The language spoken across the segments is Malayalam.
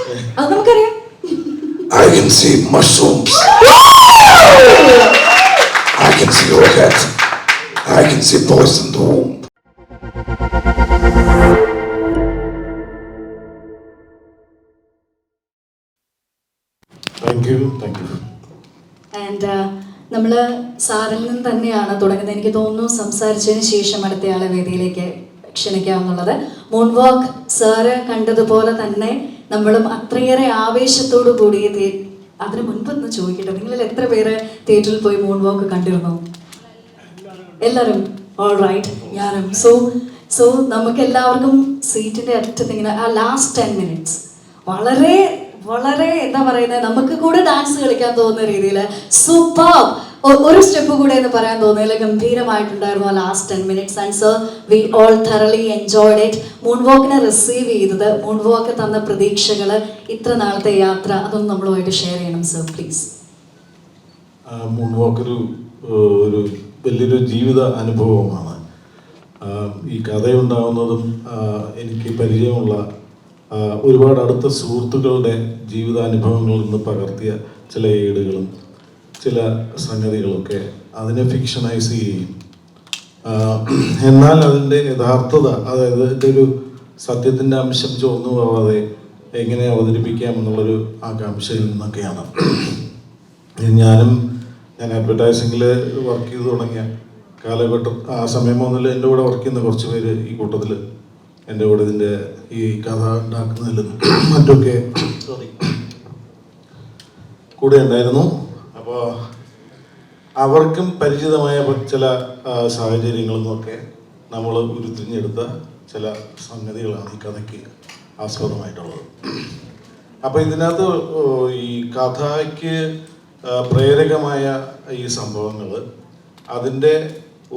അത് നമുക്കറിയാം. I can see mushrooms. I can see your head. I can see boys in the womb. Thank you. And നമ്മൾ സാറിൽ നിന്ന് തന്നെയാണ് തുടങ്ങുന്നത്. എനിക്ക് തോന്നുന്നു സംസാരിച്ചതിന് ശേഷം അടുത്തയാളെ വേദിയിലേക്ക് ക്ഷണിക്കാമെന്നുള്ളത്. മൂൺ വാക്ക് സാറ് കണ്ടതുപോലെ തന്നെ നമ്മളും അത്രയേറെ ആവേശത്തോടു കൂടി അതിന് മുൻപൊന്ന് ചോദിക്കട്ടെ, നിങ്ങളിൽ എത്ര പേര് തിയേറ്ററിൽ പോയി മൂൺ വാക്ക് കണ്ടിരുന്നു? എല്ലാവരും? ഓൾ റൈറ്റ്, ഞാനും. സോ നമുക്ക് എല്ലാവർക്കും സീറ്റിൻ്റെ അറ്റത്ത് ഇങ്ങനെ ആ ലാസ്റ്റ് 10 minutes വളരെ വളരെ എന്താ പറയുന്നത്, നമുക്ക് കൂടെ ഡാൻസ് കളിക്കാൻ തോന്നുന്ന രീതിയിൽ സൂപ്പർ ഒരു സ്റ്റെപ്പ് കൂടെ എന്ന് പറയാൻ തോന്നിയില്ല, ഗംഭീരമായിട്ടുണ്ടായിരുന്നു ആ last 10 minutes. And sir we all thoroughly enjoyed it. Moon വാക്കിനെ റിസീവ് ചെയ്തത്, മൂൺ വാക്ക് തന്ന പ്രതീക്ഷകൾ, ഇത്ര നാളത്തെ യാത്ര, അതൊന്നും നമ്മളുമായിട്ട് ഷെയർ ചെയ്യണം സർ പ്ലീസ്. മൂൺ വാക്ക് ഒരു വലിയൊരു ജീവിത അനുഭവമാണ്. ഈ കഥയുണ്ടാവുന്നതും എനിക്ക് പരിചയമുള്ള ഒരുപാട് അടുത്ത സുഹൃത്തുക്കളുടെ ജീവിതാനുഭവങ്ങളിൽ നിന്ന് പകർത്തിയ ചില ഏടുകളും ചില സംഗതികളൊക്കെ അതിനെ ഫിക്ഷനൈസ് ചെയ്യുകയും എന്നാൽ അതിൻ്റെ യഥാർത്ഥത, അതായത് ഇതിൻ്റെ ഒരു സത്യത്തിൻ്റെ അംശം ചോർന്നു പോവാതെ എങ്ങനെ അവതരിപ്പിക്കാം എന്നുള്ളൊരു ആകാംക്ഷയിൽ നിന്നൊക്കെയാണ്. ഞാൻ അഡ്വർടൈസിങ്ങിൽ വർക്ക് ചെയ്ത് തുടങ്ങിയ കാലഘട്ടം, ആ സമയം മുതൽ എൻ്റെ കൂടെ വർക്ക് ചെയ്യുന്ന കുറച്ച് പേര് ഈ കൂട്ടത്തിൽ എൻ്റെ കൂടെ ഇതിൻ്റെ ഈ കഥ ഉണ്ടാക്കുന്നതിലും മറ്റൊക്കെ കൂടെ ഉണ്ടായിരുന്നു. അപ്പോൾ അവർക്കും പരിചിതമായ ചില സാഹചര്യങ്ങളിൽ നിന്നൊക്കെ നമ്മൾ ഉരുത്തിരിഞ്ഞെടുത്ത ചില സംഗതികളാണ് ഈ കഥയ്ക്ക് ആസ്പദമായിട്ടുള്ളത്. അപ്പോൾ ഇതിനകത്ത് ഈ കഥയ്ക്ക് പ്രേരകമായ ഈ സംഭവങ്ങൾ അതിൻ്റെ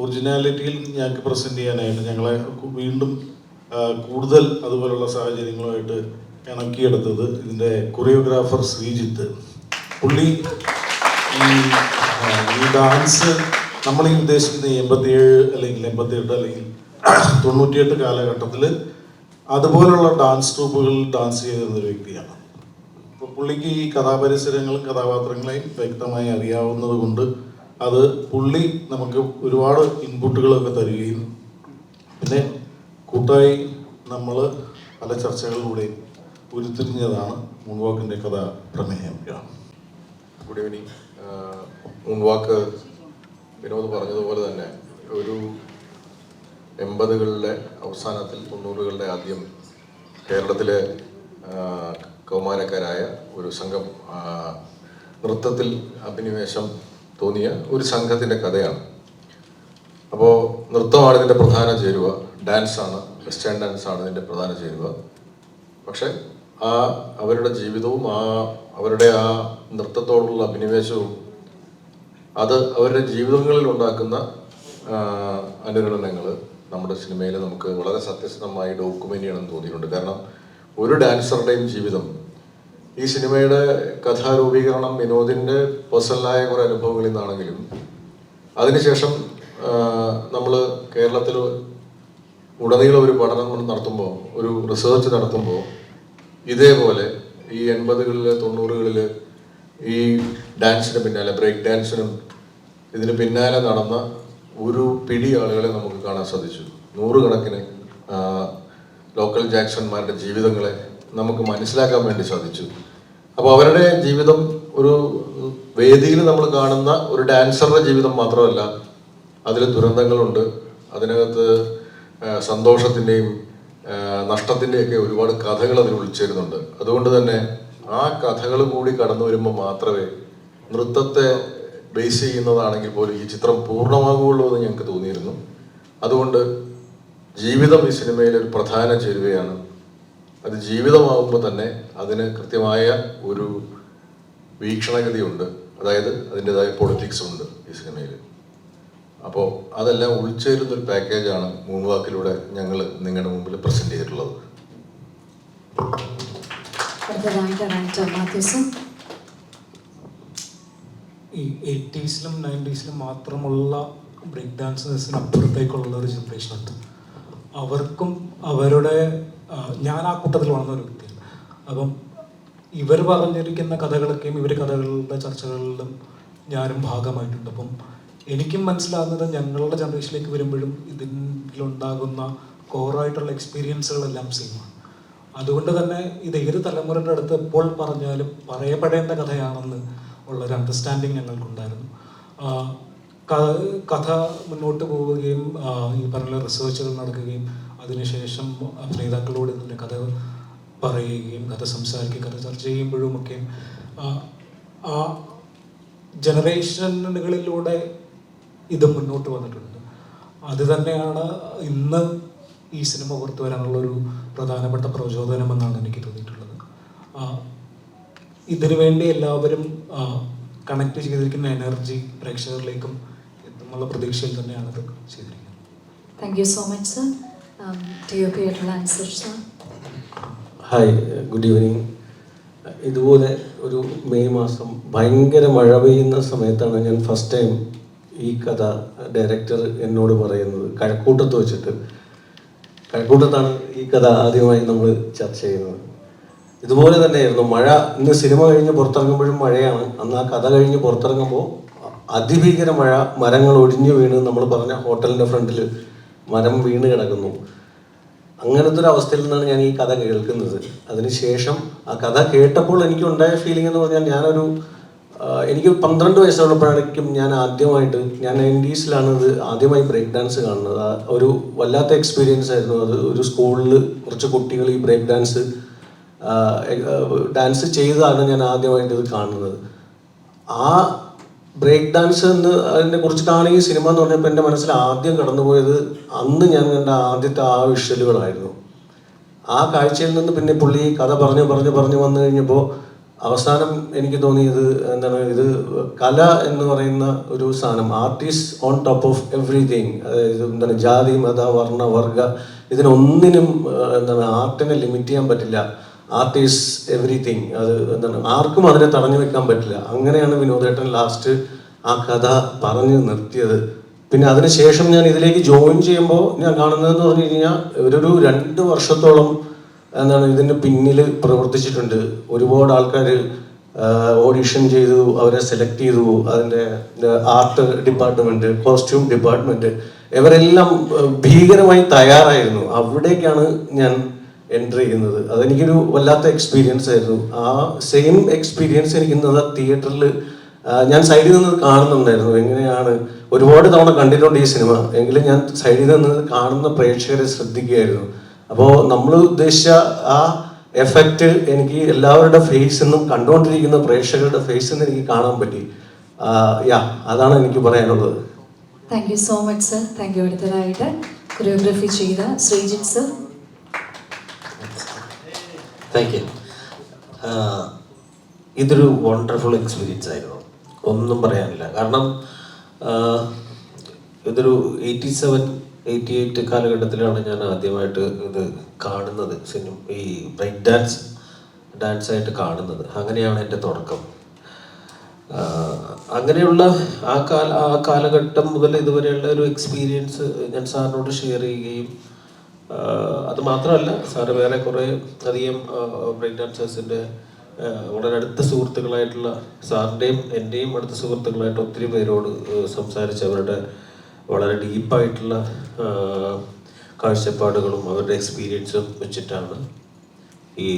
ഒറിജിനാലിറ്റിയിൽ ഞങ്ങൾക്ക് പ്രസൻറ്റ് ചെയ്യാനായിട്ട് ഞങ്ങളെ വീണ്ടും കൂടുതൽ അതുപോലുള്ള സാഹചര്യങ്ങളുമായിട്ട് ഇണക്കിയെടുത്തത് ഇതിൻ്റെ കൊറിയോഗ്രാഫർ ശ്രീജിത്ത്. പുള്ളി ഈ ഡാൻസ് നമ്മൾ ഈ ഉദ്ദേശിക്കുന്ന 87 അല്ലെങ്കിൽ 88 അല്ലെങ്കിൽ 98 കാലഘട്ടത്തിൽ അതുപോലുള്ള ഡാൻസ് ട്രൂപ്പുകളിൽ ഡാൻസ് ചെയ്തിരുന്നൊരു വ്യക്തിയാണ്. അപ്പോൾ പുള്ളിക്ക് ഈ കഥാപരിസരങ്ങളും കഥാപാത്രങ്ങളെയും വ്യക്തമായി അറിയാവുന്നത് കൊണ്ട് അത് പുള്ളി നമുക്ക് ഒരുപാട് ഇൻപുട്ടുകളൊക്കെ തരികയും പിന്നെ കൂട്ടായി നമ്മൾ പല ചർച്ചകളിലൂടെയും ഉരുത്തിരിഞ്ഞതാണ് മൂൺ വാക്കിൻ്റെ കഥ പ്രമേയം. Good evening. മൂൺ വാക്ക് വിനോദ് പറഞ്ഞതുപോലെ തന്നെ ഒരു 80കളുടെ അവസാനത്തിൽ 90കളുടെ ആദ്യം കേരളത്തിലെ കൗമാരക്കാരായ ഒരു സംഘം നൃത്തത്തിൽ അഭിനിവേശം തോന്നിയ ഒരു സംഘത്തിൻ്റെ കഥയാണ്. അപ്പോൾ നൃത്തമാണ് ഇതിൻ്റെ പ്രധാന ചേരുവ, ഡാൻസാണ്, വെസ്റ്റേൺ ഡാൻസാണ് ഇതിൻ്റെ പ്രധാന ചേരുവ. പക്ഷെ അവരുടെ ജീവിതവും അവരുടെ ആ നൃത്തത്തോടുള്ള അഭിനിവേശവും അത് അവരുടെ ജീവിതങ്ങളിൽ ഉണ്ടാക്കുന്ന അനുരണനങ്ങൾ നമ്മുടെ സിനിമയിൽ നമുക്ക് വളരെ സത്യസന്ധമായി ഡോക്യുമെൻ്റ് ചെയ്യണമെന്ന് തോന്നിയിട്ടുണ്ട്. കാരണം ഒരു ഡാൻസറുടെയും ജീവിതം, ഈ സിനിമയുടെ കഥാരൂപീകരണം വിനോദിൻ്റെ പേഴ്സണലായ കുറേ അനുഭവങ്ങളിൽ നിന്നാണെങ്കിലും അതിനുശേഷം നമ്മൾ കേരളത്തിൽ ഉടനീളം ഒരു പഠനം നടത്തുമ്പോൾ, ഒരു റിസർച്ച് നടത്തുമ്പോൾ ഇതേപോലെ ഈ 80കളിൽ 90കളിൽ ഈ ഡാൻസിന് പിന്നാലെ, ബ്രേക്ക് ഡാൻസിനും ഇതിന് പിന്നാലെ നടന്ന ഒരു പിടി ആളുകളെ നമുക്ക് കാണാൻ സാധിച്ചു. 100 കണക്കിന് ലോക്കൽ ജാക്സന്മാരുടെ ജീവിതങ്ങളെ നമുക്ക് മനസ്സിലാക്കാൻ വേണ്ടി സാധിച്ചു. അപ്പോൾ അവരുടെ ജീവിതം ഒരു വേദിയിൽ നമ്മൾ കാണുന്ന ഒരു ഡാൻസറുടെ ജീവിതം മാത്രമല്ല, അതിൽ ദുരന്തങ്ങളുണ്ട്, അതിനകത്ത് സന്തോഷത്തിൻ്റെയും നഷ്ടത്തിൻ്റെയൊക്കെ ഒരുപാട് കഥകൾ അതിൽ ഉൾച്ചേരുന്നുണ്ട്. അതുകൊണ്ട് തന്നെ ആ കഥകൾ കൂടി കടന്നു വരുമ്പോൾ മാത്രമേ നൃത്തത്തെ ബേസ് ചെയ്യുന്നതാണെങ്കിൽ പോലും ഈ ചിത്രം പൂർണ്ണമാകുകയുള്ളൂ എന്ന് ഞങ്ങൾക്ക് തോന്നിയിരുന്നു. അതുകൊണ്ട് ജീവിതം ഈ സിനിമയിലെ ഒരു പ്രധാന ചേരുവയാണ്. അത് ജീവിതമാകുമ്പോൾ തന്നെ അതിന് കൃത്യമായ ഒരു വീക്ഷണഗതിയുണ്ട്, അതായത് അതിൻ്റെതായ പൊളിറ്റിക്സ് ഉണ്ട് ഈ സിനിമയിൽ. അപ്പോൾ അതെല്ലാം ഉൾച്ചേരുന്നൊരു പാക്കേജാണ് മൂൺ വാക്കിലൂടെ ഞങ്ങൾ നിങ്ങളുടെ മുമ്പിൽ പ്രസൻറ്റ് ചെയ്തിട്ടുള്ളത്. ഈ 80s-ലും 90s-ലും മാത്രമുള്ള ബ്രേക്ക് ഡാൻസേഴ്സിന് അപ്പുറത്തേക്കുള്ള ഒരു ജനറേഷൻ ഉണ്ട്. അവർക്കും അവരുടെ, ഞാൻ ആ കൂട്ടത്തിൽ വളർന്ന ഒരു വ്യക്തിയാണ്. അപ്പം ഇവർ പറഞ്ഞിരിക്കുന്ന കഥകളൊക്കെയും കഥകളുടെ ചർച്ചകളിലും ഞാനും ഭാഗമായിട്ടുണ്ട്. അപ്പം എനിക്കും മനസ്സിലാകുന്നത് ഞങ്ങളുടെ ജനറേഷനിലേക്ക് വരുമ്പോഴും ഇതിലുണ്ടാകുന്ന കോറായിട്ടുള്ള എക്സ്പീരിയൻസുകളെല്ലാം സെയിമാണ്. അതുകൊണ്ട് തന്നെ ഇത് ഏത് തലമുറയുടെ അടുത്ത് എപ്പോൾ പറഞ്ഞാലും പറയപ്പെടേണ്ട കഥയാണെന്ന് ഉള്ളൊരു അണ്ടർസ്റ്റാൻഡിങ് ഞങ്ങൾക്കുണ്ടായിരുന്നു. കഥ മുന്നോട്ട് പോവുകയും ഈ പറഞ്ഞ റിസർച്ചുകൾ നടക്കുകയും അതിനുശേഷം അഭിനേതാക്കളോട് ഇതിൻ്റെ കഥ പറയുകയും കഥ സംസാരിക്കുകയും കഥ ചർച്ച ചെയ്യുമ്പോഴുമൊക്കെ ആ ജനറേഷനുകളിലൂടെ ഇത് മുന്നോട്ട് വന്നിട്ടുണ്ട്. അത് തന്നെയാണ് ഇന്ന് ഈ സിനിമ പുറത്തു വരാനുള്ളൊരു പ്രധാനപ്പെട്ട പ്രചോദനമെന്നാണ് എനിക്ക് തോന്നിയിട്ടുള്ളത്. ഇതിനു വേണ്ടി എല്ലാവരും കണക്ട് ചെയ്തിരിക്കുന്ന എനർജി പ്രേക്ഷകരിലേക്കും എത്തുന്നുള്ള പ്രതീക്ഷയിൽ തന്നെയാണ് ഇത് ചെയ്തിരിക്കുന്നത്. Thank you so much sir. DOP ആയിട്ടുള്ള answer sir. Hi, good evening. ഇതുപോലെ ഒരു മെയ് മാസം ഭയങ്കര മഴ പെയ്യുന്ന സമയത്താണ് ഞാൻ ഫസ്റ്റ് ടൈം ഈ കഥ ഡയറക്ടർ എന്നോട് പറയുന്നത്. കഴക്കൂട്ടത്ത് വെച്ചിട്ട്, കഴക്കൂട്ടത്താണ് ഈ കഥ ആദ്യമായി നമ്മൾ ചർച്ച ചെയ്യുന്നത്. ഇതുപോലെ തന്നെയായിരുന്നു മഴ. ഇന്ന് സിനിമ കഴിഞ്ഞ് പുറത്തിറങ്ങുമ്പോഴും മഴയാണ്. അന്ന് ആ കഥ കഴിഞ്ഞ് പുറത്തിറങ്ങുമ്പോൾ അതിഭീകര മഴ, മരങ്ങൾ ഒടിഞ്ഞു വീണ് നമ്മൾ പറഞ്ഞ ഹോട്ടലിൻ്റെ ഫ്രണ്ടിൽ മരം വീണ് കിടക്കുന്നു. അങ്ങനത്തെ ഒരു അവസ്ഥയിൽ നിന്നാണ് ഞാൻ ഈ കഥ കേൾക്കുന്നത്. അതിനുശേഷം ആ കഥ കേട്ടപ്പോൾ എനിക്കുണ്ടായ ഫീലിംഗ് എന്ന് പറഞ്ഞാൽ എനിക്ക് 12 വയസ്സുള്ളപ്പോഴായിരിക്കും ഞാൻ 90s ഇത് ആദ്യമായി ബ്രേക്ക് ഡാൻസ് കാണുന്നത്. ഒരു വല്ലാത്ത എക്സ്പീരിയൻസ് ആയിരുന്നു അത്. ഒരു സ്കൂളിൽ കുറച്ച് കുട്ടികൾ ഈ ബ്രേക്ക് ഡാൻസ് ചെയ്തതാണ് ഞാൻ ആദ്യമായിട്ട് ഇത് കാണുന്നത്. ആ ബ്രേക്ക് ഡാൻസ് അതിനെ കുറിച്ച് കാണുകയും സിനിമ എന്ന് പറഞ്ഞപ്പോൾ എൻ്റെ മനസ്സിൽ ആദ്യം കടന്നുപോയത് അന്ന് ഞാൻ കണ്ട ആദ്യത്തെ ആ വിഷ്വലുകളായിരുന്നു. ആ കാഴ്ചയിൽ നിന്ന് പിന്നെ പുള്ളി കഥ പറഞ്ഞു വന്നു കഴിഞ്ഞപ്പോൾ അവസാനം എനിക്ക് തോന്നിയത് ഇത് കല എന്ന് പറയുന്ന ഒരു സാധനം, artist on top of everything. അതായത് ജാതി, മത, വർണ്ണ, വർഗ ഇതിനൊന്നിനും ആർട്ടിനെ ലിമിറ്റ് ചെയ്യാൻ പറ്റില്ല. Artist everything. അത് ആർക്കും അതിനെ തടഞ്ഞു വെക്കാൻ പറ്റില്ല. അങ്ങനെയാണ് വിനോദേട്ടൻ ലാസ്റ്റ് ആ കഥ പറഞ്ഞു നിർത്തിയത്. പിന്നെ അതിനുശേഷം ഞാൻ ഇതിലേക്ക് ജോയിൻ ചെയ്യുമ്പോൾ ഞാൻ കാണുന്നതെന്ന് പറഞ്ഞു കഴിഞ്ഞാൽ ഒരു 2 വർഷത്തോളം ഇതിന് പിന്നിൽ പ്രവർത്തിച്ചിട്ടുണ്ട്. ഒരുപാട് ആൾക്കാർ ഓഡിഷൻ ചെയ്തു, അവരെ സെലക്ട് ചെയ്തു. അതിൻ്റെ ആർട്ട് ഡിപ്പാർട്ട്മെൻറ്റ്, കോസ്റ്റ്യൂം ഡിപ്പാർട്ട്മെൻറ്റ്, ഇവരെല്ലാം ഭീകരമായി തയ്യാറായിരുന്നു. അവിടേക്കാണ് ഞാൻ എൻട്രി ചെയ്യുന്നത്. അതെനിക്കൊരു വല്ലാത്ത എക്സ്പീരിയൻസ് ആയിരുന്നു. ആ സെയിം എക്സ്പീരിയൻസ് എനിക്ക് ഇന്നത് തിയേറ്ററിൽ ഞാൻ സൈഡിൽ നിന്ന് കാണുന്നുണ്ടായിരുന്നു. എങ്ങനെയാണ് ഒരുപാട് തവണ കണ്ടിട്ടുണ്ട് ഈ സിനിമ, എങ്കിലും ഞാൻ സൈഡിൽ നിന്ന് കാണുന്ന പ്രേക്ഷകരെ ശ്രദ്ധിക്കുകയായിരുന്നു. അപ്പോൾ നമ്മൾ ഉദ്ദേശിച്ച ആ എഫക്റ്റ് എനിക്ക് എല്ലാവരുടെ ഫേസിൽ നിന്നും, കണ്ടുകൊണ്ടിരിക്കുന്ന പ്രേക്ഷകരുടെ ഫേസിൽ നിന്ന് എനിക്ക് കാണാൻ പറ്റി. അതാണ് എനിക്ക് പറയാനുള്ളത്. Thank you so much sir. Thank you. അടുത്തതായിട്ട് കൊറിയോഗ്രാഫി ചെയ്ത ശ്രീജിത്ത് സർ. Thank you. ഇതൊരു വണ്ടർഫുൾ എക്സ്പീരിയൻസ് ആയിരുന്നു, ഒന്നും പറയാനില്ല. കാരണം ഇതൊരു 87-88 കാലഘട്ടത്തിലാണ് ഞാൻ ആദ്യമായിട്ട് ഇത് കാണുന്നത്, ഈ ബ്രേക്ക് ഡാൻസായിട്ട് കാണുന്നത്. അങ്ങനെയാണ് എൻ്റെ തുടക്കം. അങ്ങനെയുള്ള ആ കാലഘട്ടം മുതൽ ഇതുവരെയുള്ള ഒരു എക്സ്പീരിയൻസ് ഞാൻ സാറിനോട് ഷെയർ ചെയ്യുകയും, അത് മാത്രമല്ല സാറ് വേറെ കുറേ അധികം ബ്രേക്ക് ഡാൻസേഴ്സിൻ്റെ വളരെ അടുത്ത സുഹൃത്തുക്കളായിട്ടുള്ള സാറിൻ്റെയും എൻ്റെയും അടുത്ത സുഹൃത്തുക്കളായിട്ട് ഒത്തിരി പേരോട് സംസാരിച്ച് അവരുടെ വളരെ ഡീപ്പായിട്ടുള്ള കാഴ്ചപ്പാടുകളും അവരുടെ എക്സ്പീരിയൻസും വെച്ചിട്ടാണ് ഈ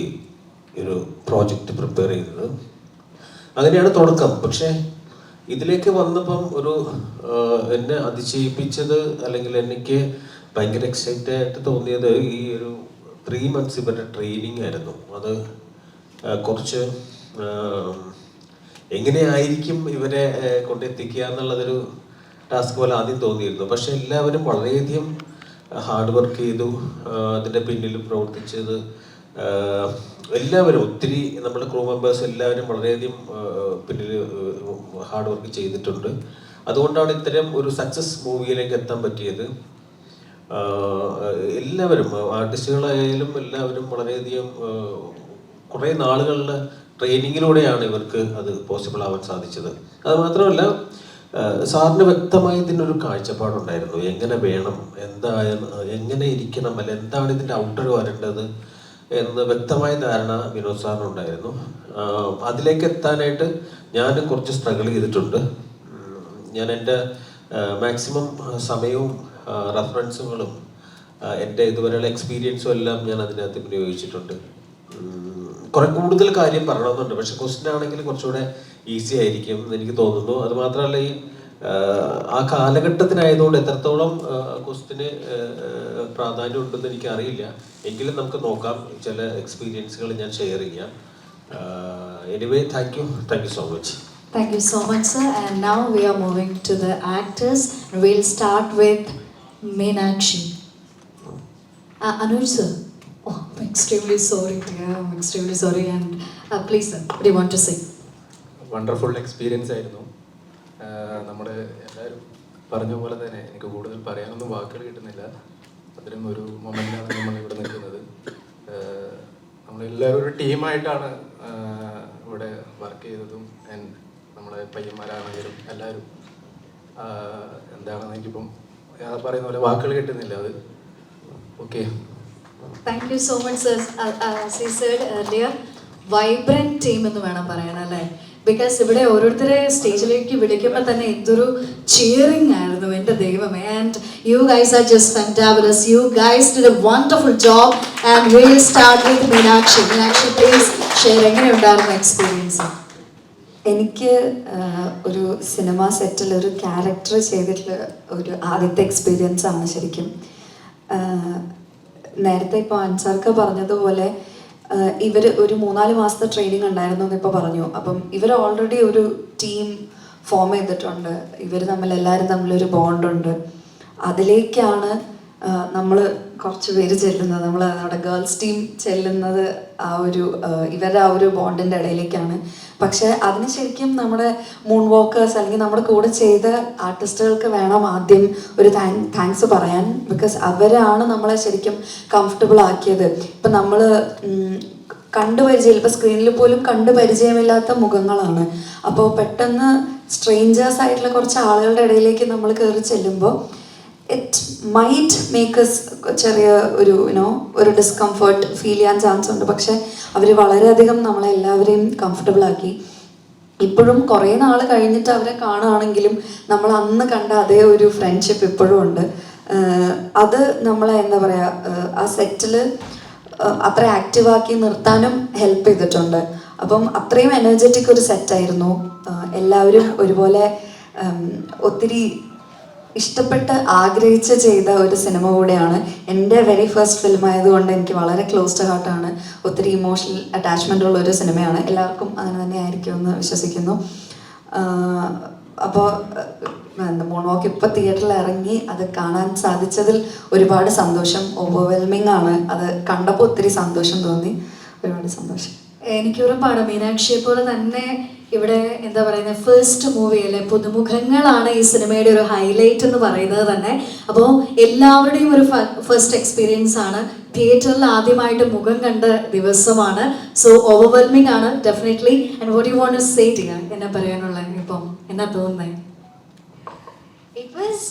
ഒരു പ്രോജക്റ്റ് പ്രിപ്പയർ ചെയ്തത്. അങ്ങനെയാണ് തുടക്കം. പക്ഷേ ഇതിലേക്ക് വന്നപ്പം എന്നെ അതിശയിപ്പിച്ചത്, അല്ലെങ്കിൽ എനിക്ക് ഭയങ്കര എക്സൈറ്റഡ് ആയിട്ട് തോന്നിയത് ഈ ഒരു 3 months ഇവരുടെ ട്രെയിനിങ് ആയിരുന്നു. അത് കുറച്ച് എങ്ങനെയായിരിക്കും ഇവരെ കൊണ്ടെത്തിക്കുക എന്നുള്ളതൊരു ടാസ്ക് പോലെ ആദ്യം തോന്നിയിരുന്നു. പക്ഷെ എല്ലാവരും വളരെയധികം ഹാർഡ് വർക്ക് ചെയ്തു. അതിൻ്റെ പിന്നിൽ പ്രവർത്തിച്ചത് എല്ലാവരും, ഒത്തിരി നമ്മുടെ ക്രൂ മെമ്പേഴ്സ് എല്ലാവരും വളരെയധികം പിന്നിൽ ഹാർഡ് വർക്ക് ചെയ്തിട്ടുണ്ട്. അതുകൊണ്ടാണ് ഇത്തരം ഒരു സക്സസ് മൂവിയിലേക്ക് എത്താൻ പറ്റിയത്. എല്ലാവരും, ആർട്ടിസ്റ്റുകളായാലും എല്ലാവരും വളരെയധികം കുറേ നാളുകളുടെ ട്രെയിനിങ്ങിലൂടെയാണ് ഇവർക്ക് അത് പോസിബിൾ ആവാൻ സാധിച്ചത്. അത് മാത്രമല്ല, സാറിന് വ്യക്തമായി ഇതിനൊരു കാഴ്ചപ്പാടുണ്ടായിരുന്നു. എങ്ങനെ വേണം, എങ്ങനെ ഇരിക്കണം, അല്ല എന്താണ് ഇതിൻ്റെ ഔട്ടർ വരേണ്ടത് എന്ന് വ്യക്തമായ ധാരണ വിനോദ് സാറിനുണ്ടായിരുന്നു. അതിലേക്ക് എത്താനായിട്ട് ഞാനും കുറച്ച് സ്ട്രഗിൾ ചെയ്തിട്ടുണ്ട്. ഞാൻ എൻ്റെ മാക്സിമം സമയവും റെഫറൻസുകളും എൻ്റെ ഇതുവരെയുള്ള എക്സ്പീരിയൻസും എല്ലാം ഞാൻ അതിനകത്ത് വിനിയോഗിച്ചിട്ടുണ്ട്. കുറെ കൂടുതൽ കാര്യം പറയണമെന്നുണ്ട്, പക്ഷെ ക്വസ്റ്റ്യൻ ആണെങ്കിൽ കുറച്ചുകൂടെ ഈസി ആയിരിക്കും എന്ന് എനിക്ക് തോന്നുന്നു. അതുമാത്രമല്ല ഈ ആ കാലഘട്ടത്തിനായതുകൊണ്ട് എത്രത്തോളം ക്വസ്റ്റ്യന് പ്രാധാന്യം ഉണ്ടെന്ന് എനിക്ക് അറിയില്ല. എങ്കിലും നമുക്ക് നോക്കാം, ചില എക്സ്പീരിയൻസുകൾ ഞാൻ ഷെയർ ചെയ്യാം. Anyway, thank you so much. Thank you so much, sir. And now we are moving to the actors. We'll start with Meenakshi. Anuj sir. Oh, I'm extremely sorry, dear. I'm extremely sorry. And please, sir, what do you want to say? Wonderful experience ആയിരുന്നു. നമ്മുടെ എല്ലാവരും പറഞ്ഞ പോലെ തന്നെ എനിക്ക് കൂടുതൽ പറയാനൊന്നും വാക്കുകൾ കിട്ടുന്നില്ല. അത്തരം ഒരു മൊമെൻ്റാണ് നമ്മൾ ഇവിടെ നിൽക്കുന്നത്. നമ്മളെല്ലാവരും ഒരു ടീമായിട്ടാണ് ഇവിടെ വർക്ക് ചെയ്തതും. നമ്മളെ പയ്യന്മാരാണെങ്കിലും എല്ലാവരും എന്താണെന്ന് എനിക്കിപ്പം പറയുന്ന പോലെ വാക്കുകൾ കിട്ടുന്നില്ല. അത് okay. Thank you so much, sir. As I said earlier, vibrant team എന്ന് വേണം പറയാൻ, അല്ലേ? ബിക്കോസ് ഇവിടെ ഓരോരുത്തരെ സ്റ്റേജിലേക്ക് വിളിക്കുമ്പോൾ തന്നെ എന്തൊരു ചിയറിംഗ് ആയിരുന്നു, എൻ്റെ ദൈവമേ. And you guys are just fantabulous. You guys did a wonderful job. And will start with Meenakshi. Meenakshi, please share, എങ്ങനെയുണ്ടായിരുന്നു എക്സ്പീരിയൻസ്? എനിക്ക് ഒരു സിനിമ സെറ്റിൽ ഒരു ക്യാരക്ടർ ചെയ്തിട്ടുള്ള ഒരു ആദ്യത്തെ എക്സ്പീരിയൻസ് ആണ് ശരിക്കും. നേരത്തെ ഇപ്പോൾ അൻസാർക്ക് പറഞ്ഞതുപോലെ ഇവർ ഒരു 3-4 മാസത്തെ ട്രെയിനിങ് ഉണ്ടായിരുന്നു എന്നിപ്പോൾ പറഞ്ഞു. അപ്പം ഇവർ ഓൾറെഡി ഒരു ടീം ഫോം ചെയ്തിട്ടുണ്ട്. ഇവർ എല്ലാവരും തമ്മിലൊരു ബോണ്ടുണ്ട്. അതിലേക്കാണ് നമ്മൾ കുറച്ച് പേര് ചെല്ലുന്നത്. നമ്മുടെ ഗേൾസ് ടീം ചെല്ലുന്നത് ഇവരുടെ ആ ഒരു ബോണ്ടിൻ്റെ ഇടയിലേക്കാണ്. പക്ഷെ അതിന് ശരിക്കും നമ്മുടെ മൂൺ വാക്കേഴ്സ് അല്ലെങ്കിൽ നമ്മുടെ കൂടെ ചെയ്ത ആർട്ടിസ്റ്റുകൾക്ക് വേണം ആദ്യം ഒരു താങ്ക്സ് പറയാൻ. ബിക്കോസ് അവരാണ് നമ്മളെ ശരിക്കും കംഫർട്ടബിൾ ആക്കിയത്. ഇപ്പം നമ്മൾ കണ്ടുപരിചയം, ഇപ്പം സ്ക്രീനിൽ പോലും കണ്ടുപരിചയമില്ലാത്ത മുഖങ്ങളാണ്. അപ്പോൾ പെട്ടെന്ന് സ്ട്രേഞ്ചേഴ്സ് ആയിട്ടുള്ള കുറച്ച് ആളുകളുടെ ഇടയിലേക്ക് നമ്മൾ കയറി ചെല്ലുമ്പോൾ ഇറ്റ് മൈറ്റ് മേക്ക് ചെറിയ ഒരു ഡിസ്കംഫർട്ട് ഫീൽ ചെയ്യാൻ ചാൻസ് ഉണ്ട്. പക്ഷെ അവർ വളരെയധികം നമ്മളെല്ലാവരെയും കംഫർട്ടബിൾ ആക്കി. ഇപ്പോഴും കുറേ നാൾ കഴിഞ്ഞിട്ട് അവരെ കാണുകയാണെങ്കിലും നമ്മൾ അന്ന് കണ്ട അതേ ഒരു ഫ്രണ്ട്ഷിപ്പ് ഇപ്പോഴും ഉണ്ട്. അത് നമ്മളെ എന്താ പറയുക, ആ സെറ്റിൽ അത്ര ആക്റ്റീവാക്കി നിർത്താനും ഹെൽപ്പ് ചെയ്തിട്ടുണ്ട്. അപ്പം അത്രയും എനർജറ്റിക് ഒരു സെറ്റായിരുന്നു. എല്ലാവരും ഒരുപോലെ ഒത്തിരി ഇഷ്ടപ്പെട്ട് ആഗ്രഹിച്ച് ചെയ്ത ഒരു സിനിമ കൂടെയാണ്. എൻ്റെ വെരി ഫസ്റ്റ് ഫിലിം ആയതുകൊണ്ട് എനിക്ക് വളരെ ക്ലോസ് ടു ഹാർട്ടാണ്. ഒത്തിരി ഇമോഷണൽ അറ്റാച്ച്മെൻ്റ് ഉള്ള ഒരു സിനിമയാണ്. എല്ലാവർക്കും അങ്ങനെ തന്നെ ആയിരിക്കുമെന്ന് വിശ്വസിക്കുന്നു. അപ്പോൾ മൂൺ വാക്ക് ഇപ്പോൾ തിയേറ്ററിൽ ഇറങ്ങി അത് കാണാൻ സാധിച്ചതിൽ ഒരുപാട് സന്തോഷം. ഓവർവെൽമിംഗ് ആണ്. അത് കണ്ടപ്പോൾ ഒത്തിരി സന്തോഷം തോന്നി. ഒരുപാട് സന്തോഷം. എനിക്ക് ഉറപ്പാണ് മീനാക്ഷിയെ പോലെ തന്നെ ഇവിടെ എന്താ പറയുന്നത്, ഫസ്റ്റ് മൂവിയിലെ പുതുമുഖങ്ങളാണ് ഈ സിനിമയുടെ ഒരു ഹൈലൈറ്റ് എന്ന് പറയുന്നത് തന്നെ. അപ്പോൾ എല്ലാവരുടെയും ഒരു ഫസ്റ്റ് എക്സ്പീരിയൻസ് ആണ്. തിയേറ്ററിൽ ആദ്യമായിട്ട് മുഖം കണ്ട ദിവസമാണ്. സോ ഓവർവെൽമിംഗ് ആണ് definitely. And what you want to say Tiya, എന്നാ പറയാനുള്ളത്, ഇപ്പം എന്നാ തോന്നുന്നത്? ഇറ്റ് വാസ്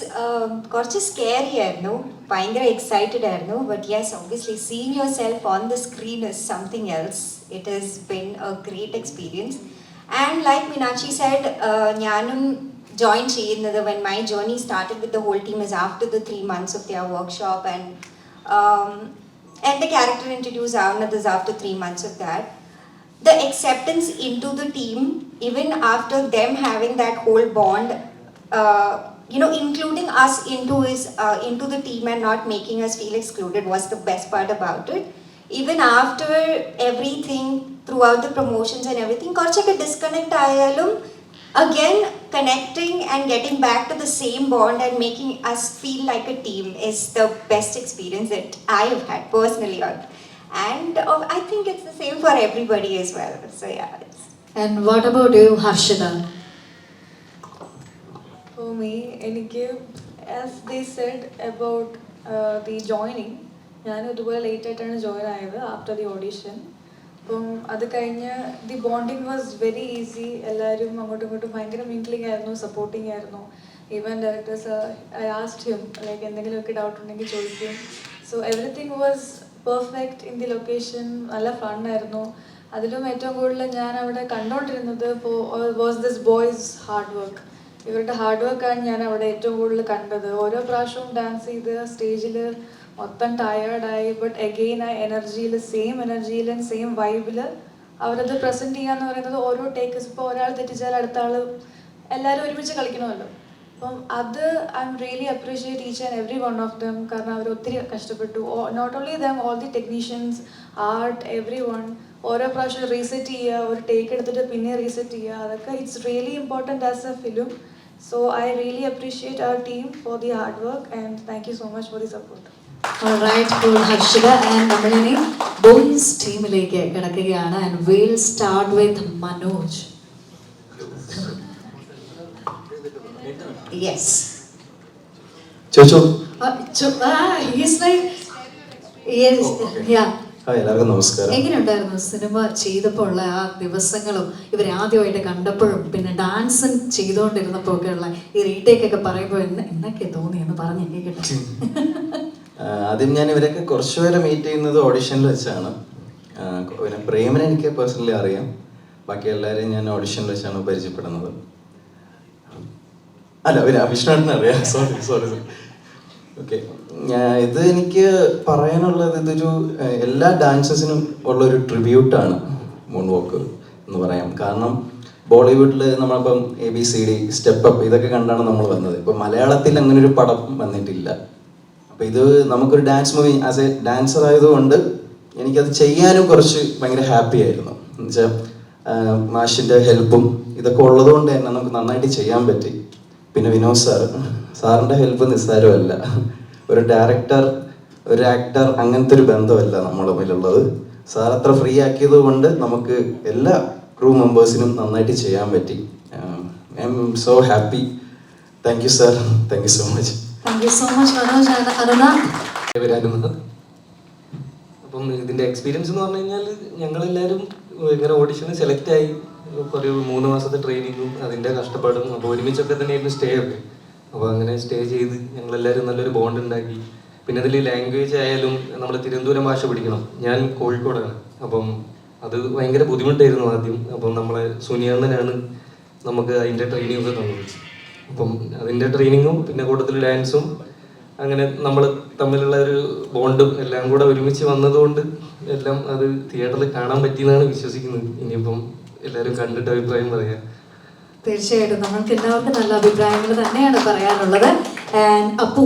കുറച്ച് സ്കേറി ആയിരുന്നു, ഭയങ്കര എക്സൈറ്റഡ് ആയിരുന്നു. But yes, obviously seeing your self on the screen is something else. It has been A great experience. And like Meenakshi said, ഞാനും join ചെയ്യുന്നത്, when my journey started with the whole team, is after the 3 months of their workshop, and the character introduced Avnath is after 3 months of that. The acceptance into the team, even after them having that whole bond, including us into the team and not making us feel excluded, was the best part about it. Even after everything, throughout the promotions and everything, korchakku disconnect ayalum, again connecting and getting back to the same bond and making us feel like a team is the best experience that I have had personally. And I think it's the same for everybody as well. So yeah. And what about you, Harshita? For me, as they said about the joining, ഞാൻ ഇതുപോലെ ലേറ്റ് ആയിട്ടാണ് ജോയിൻ ആയത് ആഫ്റ്റർ ദി ഓഡീഷൻ. അപ്പം അത് കഴിഞ്ഞ് the bonding was very easy. എല്ലാവരും അങ്ങോട്ടും ഇങ്ങോട്ടും ഭയങ്കര മിംഗ്ലിംഗ് ആയിരുന്നു, സപ്പോർട്ടിങ് ആയിരുന്നു. Even directors I asked him like എന്തെങ്കിലുമൊക്കെ ഡൗട്ട് ഉണ്ടെങ്കിൽ ചോദിക്കും. So everything was perfect in the location. നല്ല ഫണ്ണായിരുന്നു. അതിലും ഏറ്റവും കൂടുതൽ ഞാൻ അവിടെ കണ്ടുകൊണ്ടിരുന്നത് was this boys hard work. ഇവരുടെ ഹാർഡ് വർക്കാണ് ഞാൻ അവിടെ ഏറ്റവും കൂടുതൽ കണ്ടത്. ഓരോ പ്രാവശ്യവും ഡാൻസ് ചെയ്ത് സ്റ്റേജിൽ മൊത്തം ടയേർഡായി, ബട്ട് അഗെയിൻ ആ എനർജിയിൽ, സെയിം എനർജിയിൽ ആൻഡ് സെയിം വൈബിൽ അവരത് പ്രസൻറ്റ് ചെയ്യാന്ന് പറയുന്നത് ഓരോ ടേക്ക്സ്. ഇപ്പോൾ ഒരാൾ തെറ്റിച്ചാൽ അടുത്ത ആൾ, എല്ലാവരും ഒരുമിച്ച് കളിക്കണമല്ലോ. അപ്പം അത് I am really appreciate each and every one of them. കാരണം അവർ ഒത്തിരി കഷ്ടപ്പെട്ടു. Not only them, all the technicians, art, every one. ഓരോ പ്രാവശ്യം റീസെറ്റ് ചെയ്യുക, ഒരു ടേക്ക് എടുത്തിട്ട് പിന്നെ റീസെറ്റ് ചെയ്യുക, അതൊക്കെ it's really important as a film. So I really appreciate our team for the hard work and thank you so much for the support. Alright, cool, Harshitha. And നമ്മളിനി ബോയ്സ് ടീമിലേക്ക് കിടക്കുകയാണ്. And we'll start with Manoj. Yes. ചോദിച്ചോ. He's like, yes, yeah. എല്ലാവർക്കും നമസ്കാരം. എങ്ങനെയുണ്ടായിരുന്നു സിനിമ ചെയ്തപ്പോൾ ഉള്ള ആ ദിവസങ്ങളും ഇവരെ ആദ്യമായിട്ട് കണ്ടപ്പോഴും പിന്നെ ഡാൻസ് ചെയ്തുകൊണ്ടിരുന്നപ്പോൾ ഒക്കെ ഉള്ള ഈ റീടേക്ക് ഒക്കെ പറയുമ്പോൾ എന്നൊക്കെ തോന്നിയെന്ന് പറഞ്ഞ് കേൾക്കട്ടെ. ആദ്യം ഞാൻ ഇവരൊക്കെ കുറച്ചുപേരെ മീറ്റ് ചെയ്യുന്നത് ഓഡിഷനിൽ വെച്ചാണ്. പിന്നെ പ്രേമനെ എനിക്ക് പേഴ്സണലി അറിയാം. ബാക്കി എല്ലാവരെയും ഞാൻ ഓഡിഷനിൽ വെച്ചാണ് പരിചയപ്പെടുന്നത്. അല്ല, വിഷ്ണുവിനെ അറിയാം. സോറി. ഓക്കെ, ഇത് എനിക്ക് പറയാനുള്ളത്, ഇതൊരു എല്ലാ ഡാൻസേഴ്സിനും ഉള്ളൊരു ട്രിബ്യൂട്ടാണ് മൂൺ വാക്ക് എന്ന് പറയാം. കാരണം ബോളിവുഡിൽ നമ്മളിപ്പം ABCD, സ്റ്റെപ്പ് അപ്പ് ഇതൊക്കെ കണ്ടാണ് നമ്മൾ വന്നത്. ഇപ്പം മലയാളത്തിൽ അങ്ങനെ ഒരു പടം വന്നിട്ടില്ല. അപ്പം ഇത് നമുക്കൊരു dance movie, as A dancer ആയതുകൊണ്ട് എനിക്കത് ചെയ്യാനും കുറച്ച് ഭയങ്കര ഹാപ്പി ആയിരുന്നു. എന്നുവെച്ചാൽ മാഷിൻ്റെ ഹെൽപ്പും ഇതൊക്കെ ഉള്ളതുകൊണ്ട് തന്നെ നമുക്ക് നന്നായിട്ട് ചെയ്യാൻ പറ്റി. പിന്നെ വിനോദ് സാറിൻ്റെ ഹെൽപ്പ് നിസ്സാരമല്ല. ഒരു ഡയറക്ടർ, ഒരു ആക്ടർ, അങ്ങനത്തെ ഒരു ബന്ധമല്ല നമ്മുടെ തമ്മിലുള്ളത്. സാർ അത്ര ഫ്രീ ആക്കിയത് കൊണ്ട് നമുക്ക് എല്ലാ ക്രൂ മെമ്പേഴ്സിനും നന്നായിട്ട് ചെയ്യാൻ പറ്റി. I M so happy. Thank you sir, thank you so much. Thank you so much, Manoj. വരാനുള്ളത്. അപ്പം ഇതിൻ്റെ എക്സ്പീരിയൻസ് എന്ന് പറഞ്ഞു കഴിഞ്ഞാൽ ഞങ്ങളെല്ലാവരും ഇങ്ങനെ ഓഡിഷന് സെലക്ട് ആയി. കുറേ 3 മാസത്തെ ട്രെയിനിങ്ങും അതിൻ്റെ കഷ്ടപ്പാടും, അപ്പോൾ ഒരുമിച്ചൊക്കെ തന്നെയായിരുന്നു സ്റ്റേ ഒക്കെ. അപ്പോൾ അങ്ങനെ സ്റ്റേ ചെയ്ത് ഞങ്ങളെല്ലാവരും നല്ലൊരു ബോണ്ട് ഉണ്ടാക്കി. പിന്നെ അതിൽ ലാംഗ്വേജ് ആയാലും നമ്മൾ തിരുവനന്തപുരം ഭാഷ പഠിക്കണം. ഞാൻ കോഴിക്കോടാണ്. അപ്പം അത് ഭയങ്കര ബുദ്ധിമുട്ടായിരുന്നു ആദ്യം. അപ്പം നമ്മളെ സുനിയണ്ണനാണ് നമുക്ക് അതിൻ്റെ ട്രെയിനിങ് ഒക്കെ തന്നത്. അപ്പം അതിൻ്റെ ട്രെയിനിങ്ങും പിന്നെ കൂട്ടത്തിൽ ഡാൻസും അങ്ങനെ നമ്മൾ തമ്മിലുള്ള ഒരു ബോണ്ടും എല്ലാം കൂടെ ഒരുമിച്ച് വന്നതുകൊണ്ട് എല്ലാം അത് തിയേറ്ററിൽ കാണാൻ പറ്റിയെന്നാണ് വിശ്വസിക്കുന്നത്. ഇനിയിപ്പം എല്ലാവരും കണ്ടിട്ട് അഭിപ്രായം പറയാം. തീർച്ചയായിട്ടും നമ്മൾക്ക് എല്ലാവർക്കും നല്ല അഭിപ്രായങ്ങൾ തന്നെയാണ് പറയാനുള്ളത്. ആൻഡ് അപ്പു,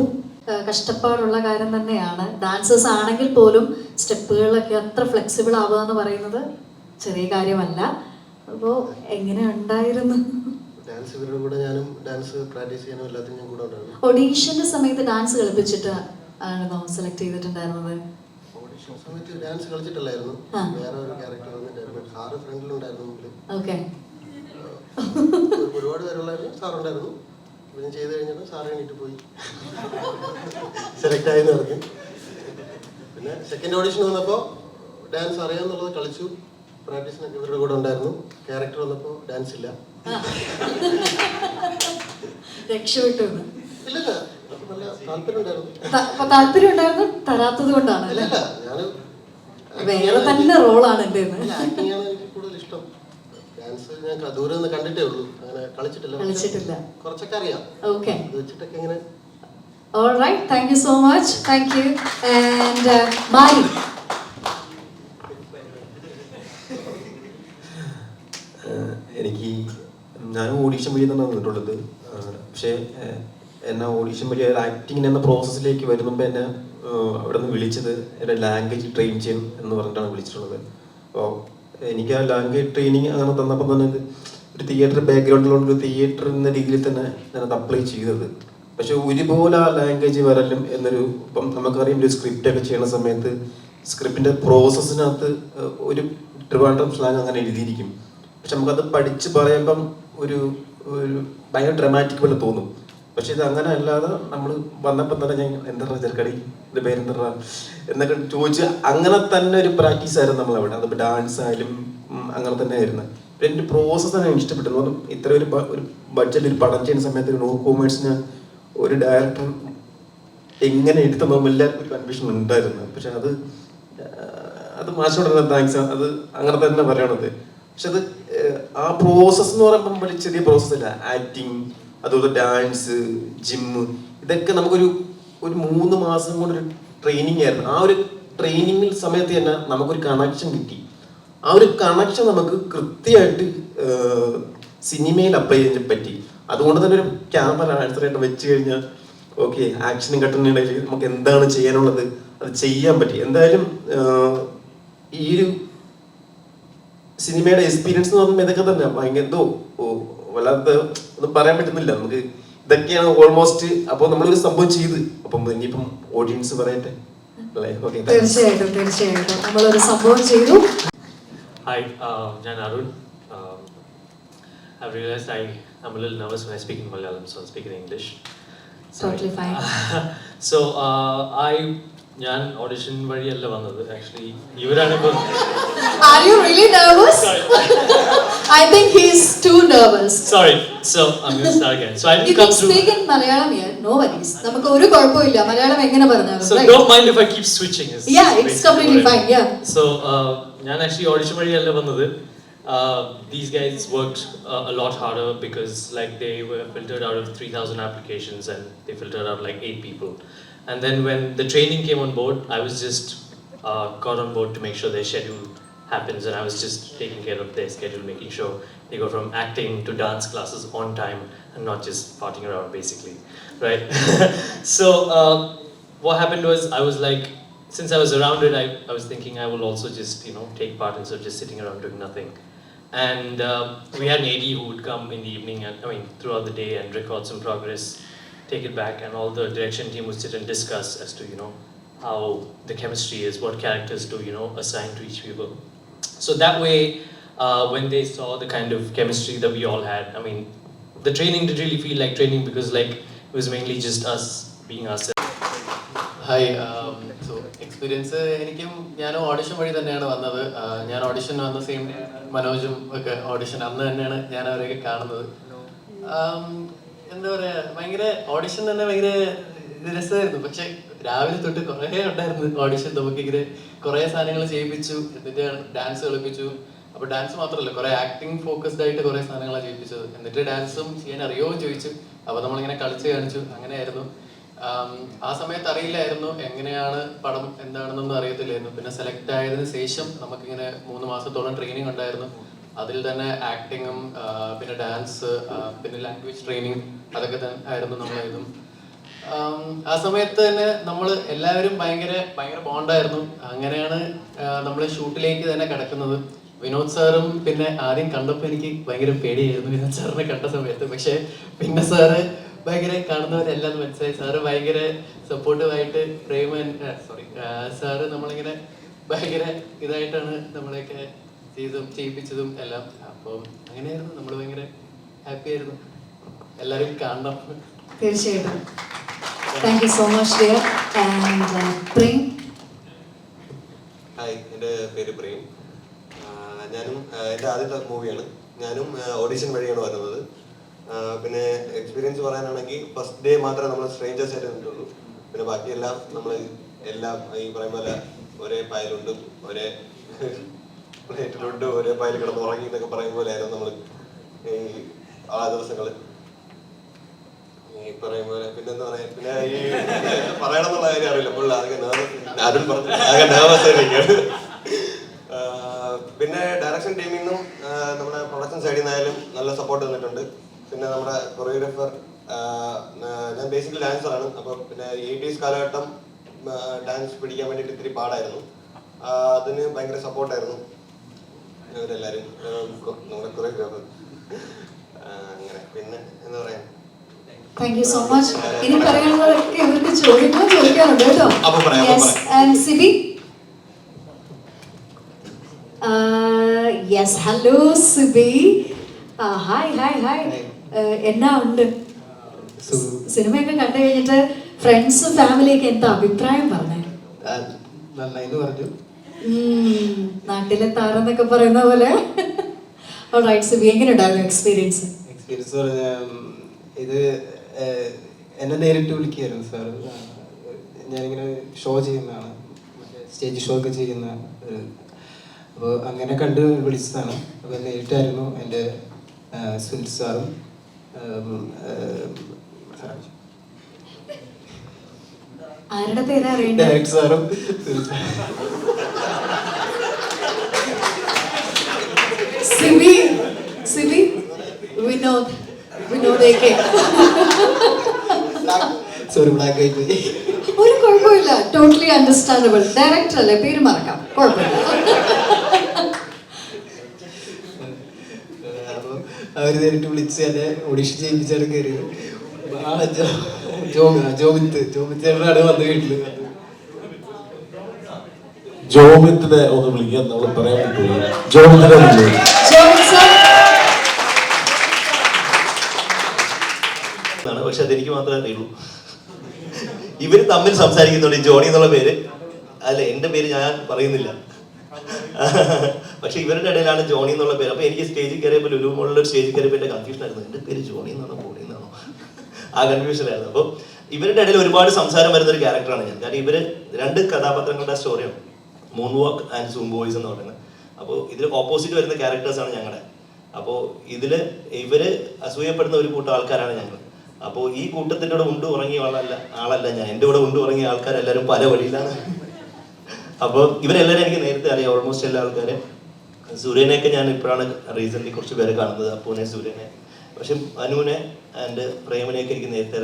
കഷ്ടപ്പാടുള്ള കാര്യം തന്നെയാണ്. ഡാൻസേഴ്സ് ആണെങ്കിൽ പോലും സ്റ്റെപ്പുകളൊക്കെ അത്ര ഫ്ലെക്സിബിൾ ആവുക എന്ന് പറയുന്നത് ചെറിയ കാര്യമല്ല. അപ്പോൾ എങ്ങനെ ഉണ്ടായിരുന്നു? ഡാൻസ് ഇവരുടെ കൂടെ ഞാനും ഡാൻസ് പ്രാക്ടീസ് ചെയ്യാനും എല്ലാത്തിനും ഞാൻ കൂടെ ഉണ്ടായിരുന്നു. ഓഡീഷന്റെ സമയത്ത് ഡാൻസ് കളിപ്പിച്ചിട്ട് ആണോ സെലക്ട് ചെയ്തിട്ടുണ്ടായിരുന്നത്? ഓഡിഷൻ സമയത്ത് ഡാൻസ് കളിച്ചിട്ടല്ലായിരുന്നു, വേറെ ഒരു ക്യാരക്ടർ വന്നിട്ടായിരുന്നു. സാറ് ഫ്രണ്ടിലുണ്ടായിരുന്നു മുമ്പിൽ. ഓക്കെ, ഒരുപാട് പേരുള്ളായിരുന്നു, സാറുണ്ടായിരുന്നു. പിന്നെ ചെയ്ത് കഴിഞ്ഞപ്പോൾ സാറ് എണീറ്റ് പോയി, സെലക്ട് ആയെന്ന് പറഞ്ഞു. പിന്നെ സെക്കൻഡ് ഓഡിഷൻ വന്നപ്പോൾ ഡാൻസ് അറിയാമെന്നുള്ളത് കളിച്ചു. പ്രാക്ടീസിനൊക്കെ ഇവരുടെ കൂടെ ഉണ്ടായിരുന്നു. ക്യാരക്ടർ വന്നപ്പോൾ ഡാൻസ് ഇല്ല. രക്ഷപ്പെട്ടു. ഇല്ലല്ല, നല്ല താല്പര്യം ഉണ്ടായിരുന്നു. താല്പര്യം ഉണ്ടായിരുന്നു, തരാത്തത് കൊണ്ടാണ്. വേറെ തന്നെ റോളാണ് എൻ്റെ. ആക്ടിംഗ് ആണ് എനിക്ക് കൂടുതൽ ഇഷ്ടം. ഡാൻസ് ഞാൻ ദൂരെ നിന്ന് കണ്ടിട്ടേ ഉള്ളൂ, അങ്ങനെ കളിച്ചിട്ടില്ല. കുറച്ചൊക്കെ അറിയാം. ഓക്കെ, അത് വെച്ചിട്ടൊക്കെ ഇങ്ങനെ. Alright, thank you so much. Thank you. And Mari. എനിക്ക് ഞാൻ ഓഡീഷൻ വഴി തന്നെ വന്നിട്ടുള്ളത്. പക്ഷേ എന്നെ ഓഡീഷൻ വഴി ആക്ടിങ്ങിന് എന്ന പ്രോസസ്സിലേക്ക് വരുമ്പോൾ എന്നെ അവിടെ നിന്ന് വിളിച്ചത് എൻ്റെ ലാംഗ്വേജ് ട്രെയിൻ ചെയ്യണം എന്ന് പറഞ്ഞിട്ടാണ് വിളിച്ചിട്ടുള്ളത്. അപ്പോൾ എനിക്ക് ആ ലാംഗ്വേജ് ട്രെയിനിങ് അങ്ങനെ തന്നപ്പോൾ തന്നെ ഒരു തിയേറ്റർ ബാക്ക്ഗ്രൗണ്ടിലുള്ള ഒരു തിയേറ്റർ എന്ന രീതിയിൽ തന്നെ ഞാനത് അപ്ലൈ ചെയ്തത്. പക്ഷെ ഒരുപോലെ ആ ലാംഗ്വേജ് വരലും എന്നൊരു, ഇപ്പം നമുക്കറിയാം ഒരു സ്ക്രിപ്റ്റൊക്കെ ചെയ്യുന്ന സമയത്ത് സ്ക്രിപ്റ്റിൻ്റെ പ്രോസസ്സിനകത്ത് ഒരു ട്രിവാൻഡ്രം സ്ലാങ് അങ്ങനെ എഴുതിയിരിക്കും. പക്ഷെ നമുക്കത് പഠിച്ച് പറയുമ്പം ഒരു ഭയങ്കര ഡ്രമാറ്റിക് പോലെ തോന്നും. പക്ഷെ ഇത് അങ്ങനെ അല്ലാതെ നമ്മൾ വന്നപ്പോൾ തന്നെ ഞാൻ എന്താ ചെറുക്കടി എൻ്റെ പേരെന്താ എന്നൊക്കെ ചോദിച്ച് അങ്ങനെ തന്നെ ഒരു പ്രാക്ടീസ് ആയിരുന്നു നമ്മളവിടെ. അതിപ്പോൾ ഡാൻസ് ആയാലും അങ്ങനെ തന്നെ ആയിരുന്നു. പിന്നെ എൻ്റെ പ്രോസസ്സ് തന്നെ എനിക്ക് ഇഷ്ടപ്പെട്ടു. ഇത്ര ഒരു ബഡ്ജറ്റ് ഒരു പടം ചെയ്യുന്ന സമയത്ത് ഒരു നോ കോമേഴ്സിന് ഒരു ഡയറക്ടർ എങ്ങനെ എടുത്തപ്പോൾ എല്ലാവർക്കും ഒരു കൺഫ്യൂഷൻ ഉണ്ടായിരുന്നു. പക്ഷെ അത് അത് മാഷിനോട് താങ്ക്സ്, അത് അങ്ങനെ തന്നെ പറയണത്. പക്ഷെ അത് ആ പ്രോസസ്സ് എന്ന് പറയുമ്പോൾ വലിയ ചെറിയ പ്രോസസ്സല്ല. ആക്ടിങ്, അതുപോലെ ഡാൻസ്, ജിമ്മ്, ഇതൊക്കെ നമുക്കൊരു 3 മാസം കൊണ്ടൊരു ട്രെയിനിങ് ആയിരുന്നു. ആ ഒരു ട്രെയിനിങ്ങിൽ സമയത്ത് തന്നെ നമുക്കൊരു കണക്ഷൻ കിട്ടി. ആ ഒരു കണക്ഷൻ നമുക്ക് കൃത്യമായിട്ട് സിനിമയിൽ അപ്ലൈ ചെയ്യാൻ പറ്റി. അതുകൊണ്ട് തന്നെ ഒരു ക്യാമറ ആൻസറായിട്ട് വെച്ച് കഴിഞ്ഞാൽ ഓക്കെ, ആക്ഷനും കട്ടുന്നുണ്ടെങ്കിൽ നമുക്ക് എന്താണ് ചെയ്യാനുള്ളത് അത് ചെയ്യാൻ പറ്റി. എന്തായാലും ഈ ഒരു സിനിമയുടെ എക്സ്പീരിയൻസ് എന്ന് പറയുമ്പോൾ ഇതൊക്കെ തന്നെ ഭയങ്കര എന്തോ വല്ലാത്ത ഒന്നും പറയാൻ പറ്റുന്നില്ല നമുക്ക്. ഇതൊക്കെയാണ് ഓൾമോസ്റ്റ്. അപ്പോൾ നമ്മളൊരു സംഭവം ചെയ്ത്, അപ്പം ഇനിയിപ്പം ഓഡിയൻസ് പറയട്ടെ അല്ലേ? ഓക്കെ, തീർച്ചയായിട്ടും തീർച്ചയായിട്ടും നമ്മളൊരു സംഭവം ചെയ്തു. ഹായ്, ഞാൻ Arun. I've realized I'm a little nervous when I speak in Malayalam, so I'll speak in English. Totally fine. So, ഞാൻ ഓഡിഷൻ വഴിയല്ല വന്നത്. ആക്ച്വലി ഇവരാണ് ഇപ്പോൾ. Are you really nervous? I think he's too nervous. Sorry. So, I'm going to start again. So, I You didn't can come through. speak in Malayalam here. No worries. നമുക്ക് ഒരു കുഴപ്പമില്ല. മലയാളം എങ്ങനെ പറഞ്ഞാലും. So, right? don't mind if I keep switching. Yeah, it's completely fine. Yeah. So, ഞാൻ actually ഓഡിഷൻ വഴിയല്ല വന്നത്. These guys worked a lot harder because like they were filtered out of 3,000 applications and they filtered out like 8 people. And then when the training came on board, I was just got on board to make sure their schedule happens, and I was just taking care of their schedule, making sure they go from acting to dance classes on time and not just farting around basically, right? So what happened was I was like, since I was around it, I was thinking I will also just, you know, take part instead of just sitting around doing nothing. And we had an AD who would come in the evening and throughout the day and record some progress, take it back, and all the direction team would sit and discuss as to, you know, how the chemistry is, what characters to, you know, assign to each people. So that way, when they saw the kind of chemistry that we all had, the training did really feel like training because like it was mainly just us being ourselves. Hi, so experience ഞാനും ഓഡിഷൻ വഴി തന്നെയാണ് വന്നത്. ഞാൻ ഓഡിഷൻ വന്ന സെയിം മനോജും ഒക്കെ ഓഡിഷൻ അന്ന് തന്നെയാണ് ഞാൻ അവരെയൊക്കെ കാണുന്നത്. എന്താ പറയുക, ഭയങ്കര ഓഡിഷൻ തന്നെ ഭയങ്കര രസമായിരുന്നു. പക്ഷെ രാവിലെ തൊട്ട് കുറേ ഉണ്ടായിരുന്നു ഓഡിഷൻ. നമുക്കിങ്ങനെ കുറേ സാധനങ്ങൾ ചെയ്യിപ്പിച്ചു, എന്നിട്ട് ഡാൻസ് കളിപ്പിച്ചു. അപ്പോൾ ഡാൻസ് മാത്രമല്ല, കുറേ ആക്ടിങ് ഫോക്കസ്ഡ് ആയിട്ട് കുറേ സാധനങ്ങളാണ് ചെയ്യിപ്പിച്ചത്. എന്നിട്ട് ഡാൻസും ചെയ്യാൻ അറിയുമോ എന്ന് ചോദിച്ചു. അപ്പോൾ നമ്മളിങ്ങനെ കളിച്ച് കാണിച്ചു. അങ്ങനെയായിരുന്നു. ആ സമയത്ത് അറിയില്ലായിരുന്നു എങ്ങനെയാണ് പടം എന്താണെന്നൊന്നും അറിയത്തില്ലായിരുന്നു. പിന്നെ സെലക്ട് ആയതിനു ശേഷം നമുക്കിങ്ങനെ 3 മാസത്തോളം ട്രെയിനിങ് ഉണ്ടായിരുന്നു. അതിൽ തന്നെ ആക്ടിങ്ങും പിന്നെ ഡാൻസ് പിന്നെ ലാംഗ്വേജ് ട്രെയിനിങ് അതൊക്കെ തന്നെ ആയിരുന്നു നമ്മളായതും. ആ സമയത്ത് തന്നെ നമ്മൾ എല്ലാവരും ഭയങ്കര ബോണ്ടായിരുന്നു. അങ്ങനെയാണ് നമ്മൾ ഷൂട്ടിലേക്ക് തന്നെ കിടക്കുന്നത്. വിനോദ് സാറും പിന്നെ ആദ്യം കണ്ടപ്പോൾ എനിക്ക് ഭയങ്കര പേടിയായിരുന്നു വിനോദ് സാറിനെ കണ്ട സമയത്ത്. പക്ഷേ പിന്നെ സാറ് ഭയങ്കര കാണുന്നവരെല്ലാം മനസ്സിലായി. സാറ് ഭയങ്കര സപ്പോർട്ടീവായിട്ട് സാറ് നമ്മളിങ്ങനെ ഭയങ്കര ഇതായിട്ടാണ് നമ്മളെയൊക്കെ ചെയ്യിപ്പിച്ചതും എല്ലാം. അപ്പം അങ്ങനെയായിരുന്നു. നമ്മൾ ഭയങ്കര ഹാപ്പി ആയിരുന്നു. എല്ലാവരും കാണണം. തീർച്ചയായിട്ടും. Thank you so much dear. And Prem. Hi, എൻ്റെ പേര് പ്രേം. ഞാനും എൻ്റെ ആദ്യത്തെ മൂവിയാണ്. ഞാനും ഓഡീഷൻ വഴിയാണ് വരുന്നത്. പിന്നെ എക്സ്പീരിയൻസ് പറയാനാണെങ്കിൽ ഫസ്റ്റ് ഡേ മാത്രമേ നമ്മൾ സ്ട്രേഞ്ചേഴ്സ് ആയിട്ട് നിന്നിട്ടുള്ളൂ. പിന്നെ ബാക്കിയെല്ലാം നമ്മൾ എല്ലാം ഈ പറയുന്ന പോലെ ഒരേ പായലുണ്ടും ഒരേ പ്ലേറ്റിലുണ്ട് ഒരേ പായൽ കിടന്ന് ഉറങ്ങി എന്നൊക്കെ പറയുന്ന പോലെ ആയിരുന്നു നമ്മൾ ഈ ആ ദിവസങ്ങൾ. ഈ പറയുന്ന പോലെ പിന്നെന്താ പറയുക, പിന്നെ ഈ പറയണമെന്നുള്ള കാര്യം അറിയില്ല. അപ്പോൾ ആരും പറഞ്ഞു ആകെ നെർവസ് ആയിരിക്കും. പിന്നെ ഡയറക്ഷൻ ടീമിൽ നിന്നും നമ്മുടെ പ്രൊഡക്ഷൻ സൈഡിൽ നിന്നായാലും നല്ല സപ്പോർട്ട് തന്നിട്ടുണ്ട്. പിന്നെ നമ്മുടെ കൊറിയോഗ്രാഫർ, ഞാൻ ബേസിക്കലി ഡാൻസറാണ്. അപ്പോൾ പിന്നെ 80s കാലഘട്ടം ഡാൻസ് പിടിക്കാൻ വേണ്ടിയിട്ട് ഇത്തിരി പാടായിരുന്നു. അതിന് ഭയങ്കര സപ്പോർട്ടായിരുന്നു ഇവരെല്ലാവരും, നമ്മുടെ കൊറിയോഗ്രാഫർ. അങ്ങനെ പിന്നെ എന്താ പറയാ. Thank you so much. ഇനി പറയാനുള്ളതൊക്കെ ഇവർക്ക് ചോദിക്കാറുണ്ട് കേട്ടോ. And Sibi. Yes, hello Sibi. Hi hi hi. എന്നാ ഉണ്ട്? സിനിമയൊക്കെ കണ്ടു കഴിഞ്ഞിട്ട് ഫ്രണ്ട്സും ഫാമിലിയൊക്കെ എന്താ അഭിപ്രായം പറഞ്ഞേ? നന്നായിന്ന് പറഞ്ഞു. നാട്ടിലെ താരെന്നൊക്കെ പറയുന്ന പോലെ. ഓൾറൈറ്റ് സിബി, എങ്ങനെ ഉണ്ടായിരുന്നു എക്സ്പീരിയൻസ്? എക്സ്പീരിയൻസ് പറഞ്ഞാൽ ഇത് എന്നെ നേരിട്ട് വിളിക്കുകയായിരുന്നു സാർ. ഞാനിങ്ങനെ ഷോ ചെയ്യുന്നതാണ്, മറ്റേ സ്റ്റേജ് ഷോ ഒക്കെ ചെയ്യുന്ന ഒരു, അപ്പോൾ അങ്ങനെ കണ്ട് വിളിച്ചതാണ്. അപ്പോൾ നേരിട്ടായിരുന്നു എൻ്റെ സുനിൽ സാറും ആരുടെ പേരാ അറിയണ്ടേ? ഡയറക്ടർ സാറും Sibi Sibi Vinod AK. Sorry, black ആയിട്ട് പോയി. ഒരു കുഴപ്പമില്ല, ടോട്ടലി അണ്ടർസ്റ്റാൻഡബിൾ. ഡയറക്ടർ അല്ലേ, പേര് മറക്കാം, കുഴപ്പമില്ല. അപ്പോൾ അവർ നേരിട്ട് വിളിച്ച് എന്നെ ഓഡിഷൻ ചെയ്യിപ്പിച്ചാണ് കയറിയത്. ജോമിത്തേട്ടനാണ് വന്ന് വീട്ടിൽ. ജോമിത്തിനെ ഒന്ന് വിളിക്കാൻ നമ്മൾ പറയാൻ പറ്റുമോ? ജോമിത്തിനെ പക്ഷെ അതെനിക്ക് മാത്രമേ അറിയുള്ളൂ. ഇവർ തമ്മിൽ സംസാരിക്കുന്നുണ്ട്. ജോണി എന്നുള്ള പേര് അല്ല, എൻ്റെ പേര് ഞാൻ പറയുന്നില്ല. പക്ഷെ ഇവരുടെ ഇടയിലാണ് ജോണി എന്നുള്ള പേര്. അപ്പോൾ എനിക്ക് സ്റ്റേജിൽ കയറിയപ്പോൾ ലുലു മോളിൽ ഒരു സ്റ്റേജിൽ കയറിയപ്പോൾ എൻ്റെ കൺഫ്യൂഷൻ ആയിരുന്നു, എൻ്റെ പേര് ജോണി എന്നാണോ ബോണി എന്നാണോ, ആ കൺഫ്യൂഷനായിരുന്നു. അപ്പോൾ ഇവരുടെ ഇടയിൽ ഒരുപാട് സംസാരം വരുന്ന ഒരു ക്യാരക്ടറാണ് ഞാൻ. കാരണം ഇവർ രണ്ട് കഥാപാത്രങ്ങളുടെ സ്റ്റോറിയാണ്, moon walk and zoom boys എന്ന് പറയുന്നത്. അപ്പോൾ ഇതിൽ ഓപ്പോസിറ്റ് വരുന്ന ക്യാരക്ടേഴ്സാണ് ഞങ്ങളുടെ. അപ്പോൾ ഇതിൽ ഇവർ അസൂയപ്പെടുന്ന ഒരു കൂട്ടം ആൾക്കാരാണ് ഞങ്ങൾ. അപ്പോൾ ഈ കൂട്ടത്തിൻ്റെ കൂടെ ഉണ്ടു ഉറങ്ങിയ ആളല്ല ഞാൻ. എൻ്റെ കൂടെ ഉണ്ടു ഉറങ്ങിയ ആൾക്കാരെല്ലാവരും പല വഴിയിലാണ്. അപ്പോൾ ഇവരെല്ലാവരും എനിക്ക് നേരത്തെ അറിയാം, ഓൾമോസ്റ്റ് എല്ലാ ആൾക്കാരും. സൂര്യനെയൊക്കെ ഞാൻ ഇപ്പോഴാണ് റീസെൻ്റ്ലി കുറച്ച് പേരെ കാണുന്നത്, അപ്പൂനെ, സൂര്യനെ. പക്ഷെ അനുവിനെ ആൻഡ് പ്രേമനെയൊക്കെ എനിക്ക് നേരത്തെ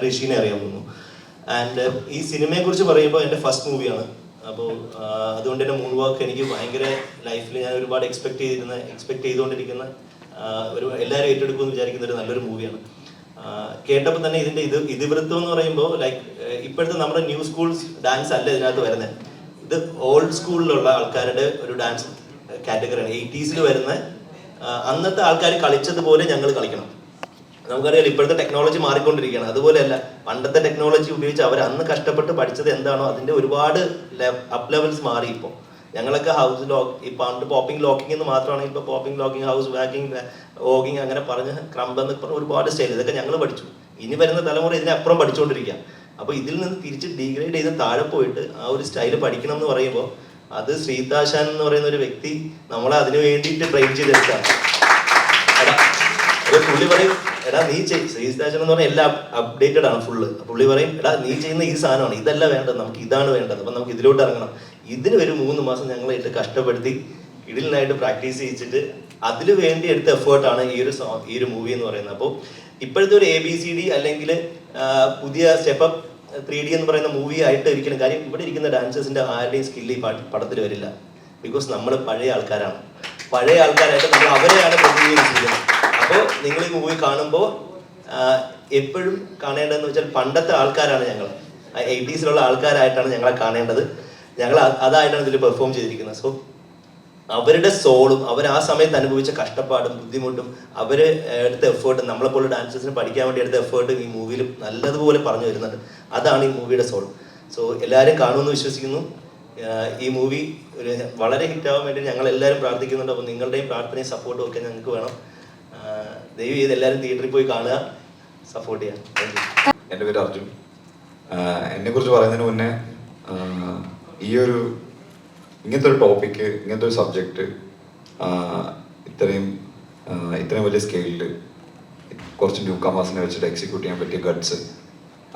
ഋഷിനെ അറിയാമെന്നു. ആൻഡ് ഈ സിനിമയെക്കുറിച്ച് പറയുമ്പോൾ എൻ്റെ ഫസ്റ്റ് മൂവിയാണ്. അപ്പോൾ അതുകൊണ്ട് തന്നെ മൂൺ വാക്ക് എനിക്ക് ഭയങ്കര ലൈഫിൽ ഞാൻ ഒരുപാട് എക്സ്പെക്ട് ചെയ്തുകൊണ്ടിരിക്കുന്ന ഒരു എല്ലാവരും ഏറ്റെടുക്കുമെന്ന് വിചാരിക്കുന്ന ഒരു നല്ലൊരു മൂവിയാണ്. കേട്ടപ്പോൾ തന്നെ ഇതിൻ്റെ ഇതിവൃത്തം എന്ന് പറയുമ്പോൾ ലൈക്ക് ഇപ്പോഴത്തെ നമ്മുടെ ന്യൂ സ്കൂൾസ് ഡാൻസ് അല്ല ഇതിനകത്ത് വരുന്നത്. ഇത് ഓൾഡ് സ്കൂളിലുള്ള ആൾക്കാരുടെ ഒരു ഡാൻസ് കാറ്റഗറിയാണ്. 80s വരുന്ന അന്നത്തെ ആൾക്കാർ കളിച്ചതുപോലെ ഞങ്ങൾ കളിക്കണം. നമുക്കറിയാം ഇപ്പോഴത്തെ ടെക്നോളജി മാറിക്കൊണ്ടിരിക്കുകയാണ്. അതുപോലെയല്ല, പണ്ടത്തെ ടെക്നോളജി ഉപയോഗിച്ച് അവർ അന്ന് കഷ്ടപ്പെട്ട് പഠിച്ചത് എന്താണോ അതിൻ്റെ ഒരുപാട് അപ്പ് ലെവൽസ് മാറി. ഇപ്പോൾ ഞങ്ങളൊക്കെ ഹൗസ് ലോക്ക്, ഈ പണ്ട് പോപ്പിംഗ് ലോക്കിംഗ് എന്ന് മാത്രമാണ്. ഇപ്പോൾ പോപ്പിംഗ് ലോക്കിംഗ്, ഹൗസ് വാക്കിംഗ്, ഓഗിങ് അങ്ങനെ പറഞ്ഞ് ക്രംബ് എന്ന് പറഞ്ഞ ഒരുപാട് സ്റ്റൈൽ ഇതൊക്കെ ഞങ്ങൾ പഠിച്ചു. ഇനി വരുന്ന തലമുറ ഇതിനപ്പുറം പഠിച്ചുകൊണ്ടിരിക്കുക. അപ്പോൾ ഇതിൽ നിന്ന് തിരിച്ച് ഡീഗ്രേഡ് ചെയ്ത് താഴെ പോയിട്ട് ആ ഒരു സ്റ്റൈൽ പഠിക്കണം എന്ന് പറയുമ്പോൾ അത് ശ്രീതാശാൻ എന്ന് പറയുന്ന ഒരു വ്യക്തി നമ്മളെ അതിനു വേണ്ടിയിട്ട് ട്രെയിൻ ചെയ്തെടുത്താണ്. അപ്പോൾ പുള്ളി പറയും, എടാ നീ ശ്രീതാശാൻ എന്ന് പറഞ്ഞാൽ എല്ലാം അപ്ഡേറ്റഡ് ആണ് ഫുള്ള്. പുള്ളി പറയും, എടാ നീ ചെയ്യുന്ന ഈ സാധനമാണ്, ഇതല്ല വേണ്ടത്, നമുക്ക് ഇതാണ് വേണ്ടത്, അപ്പം നമുക്ക് ഇതിലോട്ട് ഇറങ്ങണം. ഇതിന് ഒരു 3 മാസം ഞങ്ങളായിട്ട് കഷ്ടപ്പെടുത്തി ഇടലിനായിട്ട് പ്രാക്ടീസ് ചെയ്യിച്ചിട്ട് അതിന് വേണ്ടി എടുത്ത എഫേർട്ടാണ് ഈ ഒരു മൂവി എന്ന് പറയുന്നത്. അപ്പോൾ ഇപ്പോഴത്തെ ഒരു ABCD അല്ലെങ്കിൽ പുതിയ സ്റ്റെപ്പ് 3D എന്ന് പറയുന്ന മൂവി ആയിട്ട് ഒരിക്കലും, കാര്യം ഇവിടെ ഇരിക്കുന്ന ഡാൻസേഴ്സിൻ്റെ ആരുടെയും സ്കില്ല് ഈ പടത്തിൽ വരില്ല. ബിക്കോസ് നമ്മൾ പഴയ ആൾക്കാരാണ്. പഴയ ആൾക്കാരായിട്ട് നമ്മൾ അവരെയാണ് പ്രതിനിധീകരിച്ചിരിക്കുന്നത്. അപ്പോൾ നിങ്ങൾ ഈ മൂവി കാണുമ്പോൾ എപ്പോഴും കാണേണ്ടതെന്ന് വെച്ചാൽ പണ്ടത്തെ ആൾക്കാരാണ് ഞങ്ങൾ, 80s ആൾക്കാരായിട്ടാണ് ഞങ്ങളെ കാണേണ്ടത്. ഞങ്ങൾ അതായിട്ടാണ് ഇതിൽ പെർഫോം ചെയ്തിരിക്കുന്നത്. സോ അവരുടെ സോളും അവർ ആ സമയത്ത് അനുഭവിച്ച കഷ്ടപ്പാടും ബുദ്ധിമുട്ടും അവർ എടുത്ത എഫേർട്ടും നമ്മളെപ്പോലെ ഡാൻസേഴ്സിന് പഠിക്കാൻ വേണ്ടി എടുത്ത എഫേർട്ടും ഈ മൂവിയിൽ നല്ലതുപോലെ പറഞ്ഞു വരുന്നുണ്ട്. അതാണ് ഈ മൂവിയുടെ സോൾ. സോ എല്ലാവരും കാണുമെന്ന് വിശ്വസിക്കുന്നു. ഈ മൂവി വളരെ ഹിറ്റാവാൻ വേണ്ടി ഞങ്ങൾ എല്ലാവരും പ്രാർത്ഥിക്കുന്നുണ്ട്. അപ്പോൾ നിങ്ങളുടെയും പ്രാർത്ഥനയും സപ്പോർട്ടും ഒക്കെ ഞങ്ങൾക്ക് വേണം. ദയവ് ചെയ്ത് എല്ലാവരും തിയേറ്ററിൽ പോയി കാണുക, സപ്പോർട്ട് ചെയ്യാം. എൻ്റെ പേര് അർജുൻ. എന്നെക്കുറിച്ച് പറയുന്നതിന് മുന്നേ ഇങ്ങനത്തെ ഒരു ടോപ്പിക്ക്, ഇങ്ങനത്തെ ഒരു സബ്ജക്റ്റ് ഇത്രയും വലിയ സ്കെയിലിൽ കുറച്ച് ന്യൂ കമേഴ്സിനെ വെച്ചിട്ട് എക്സിക്യൂട്ട് ചെയ്യാൻ പറ്റിയ ഗഡ്സ്,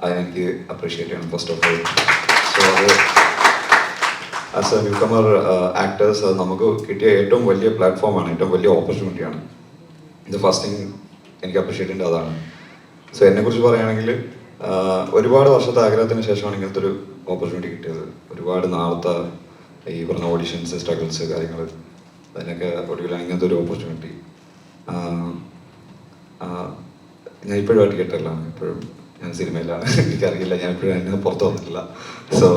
അതെനിക്ക് അപ്രീഷിയേറ്റ് ചെയ്യണം ഫസ്റ്റ് ഓഫ് ഓൾ. സോ അത് ആസ് എ ന്യൂ കമർ ആക്ടേഴ്സ് നമുക്ക് കിട്ടിയ ഏറ്റവും വലിയ പ്ലാറ്റ്ഫോമാണ്, ഏറ്റവും വലിയ ഓപ്പർച്യൂണിറ്റിയാണ്. ഇത് ഫസ്റ്റ് തിങ് എനിക്ക് അപ്രീഷിയേറ്റ് ചെയ്യേണ്ടത് അതാണ്. സോ എന്നെക്കുറിച്ച് പറയുകയാണെങ്കിൽ ഒരുപാട് വർഷത്തെ ആഗ്രഹത്തിന് ശേഷമാണ് ഇങ്ങനത്തെ ഒരു ഓപ്പർച്യൂണിറ്റി കിട്ടിയത്. ഒരുപാട് നാളത്തെ ഈ പറഞ്ഞ ഓഡിഷൻസ്, സ്ട്രഗിൾസ്, കാര്യങ്ങൾ, അതിനൊക്കെ ഒടുവിലാണ് ഇങ്ങനത്തെ ഒരു ഓപ്പർച്യൂണിറ്റി. ഞാൻ ഇപ്പോഴും ടിക്കറ്റല്ല, ഇപ്പോഴും ഞാൻ സിനിമയിലാണ്, എനിക്കറിയില്ല, ഞാൻ ഇപ്പോഴും എന്നെ പുറത്ത് വന്നിട്ടില്ല. സോ